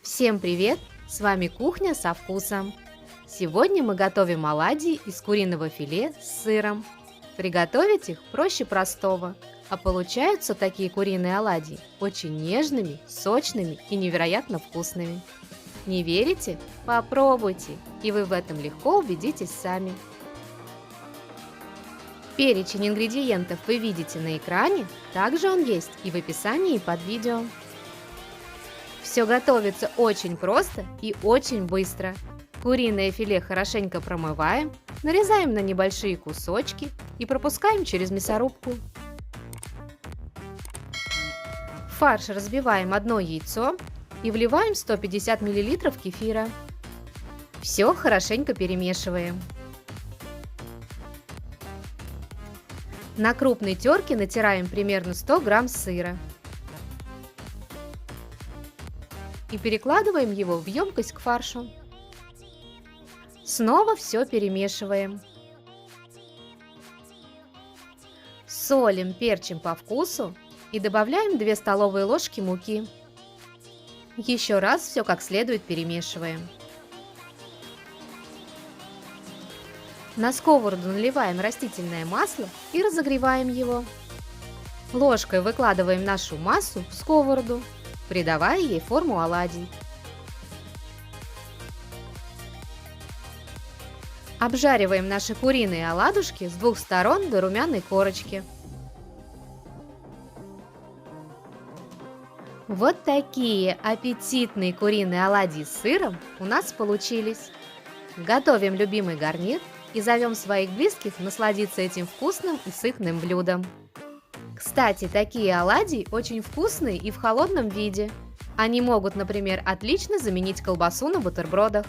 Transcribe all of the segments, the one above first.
Всем привет! С вами Кухня со вкусом. Сегодня мы готовим оладьи из куриного филе с сыром. Приготовить их проще простого, а получаются такие куриные оладьи очень нежными, сочными и невероятно вкусными. Не верите? Попробуйте, и вы в этом легко убедитесь сами. Перечень ингредиентов вы видите на экране, также он есть и в описании под видео. Все готовится очень просто и очень быстро. Куриное филе хорошенько промываем, нарезаем на небольшие кусочки и пропускаем через мясорубку. В фарш разбиваем одно яйцо и вливаем 150 мл кефира. Все хорошенько перемешиваем. На крупной терке натираем примерно 100 грамм сыра. И перекладываем его в емкость к фаршу. Снова все перемешиваем. Солим, перчим по вкусу и добавляем 2 столовые ложки муки. Еще раз все как следует перемешиваем. На сковороду наливаем растительное масло и разогреваем его. Ложкой выкладываем нашу массу в сковороду, придавая ей форму оладий. Обжариваем наши куриные оладушки с двух сторон до румяной корочки. Вот такие аппетитные куриные оладьи с сыром у нас получились. Готовим любимый гарнир и зовем своих близких насладиться этим вкусным и сытным блюдом. Кстати, такие оладьи очень вкусные и в холодном виде. Они могут, например, отлично заменить колбасу на бутербродах.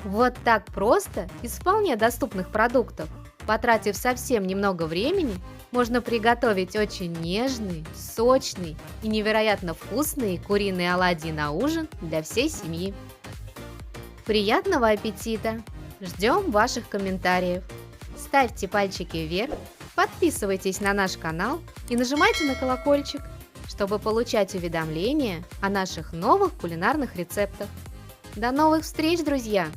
Вот так просто, из вполне доступных продуктов, потратив совсем немного времени, можно приготовить очень нежные, сочные и невероятно вкусные куриные оладьи на ужин для всей семьи. Приятного аппетита! Ждем ваших комментариев. Ставьте пальчики вверх, подписывайтесь на наш канал и нажимайте на колокольчик, чтобы получать уведомления о наших новых кулинарных рецептах. До новых встреч, друзья!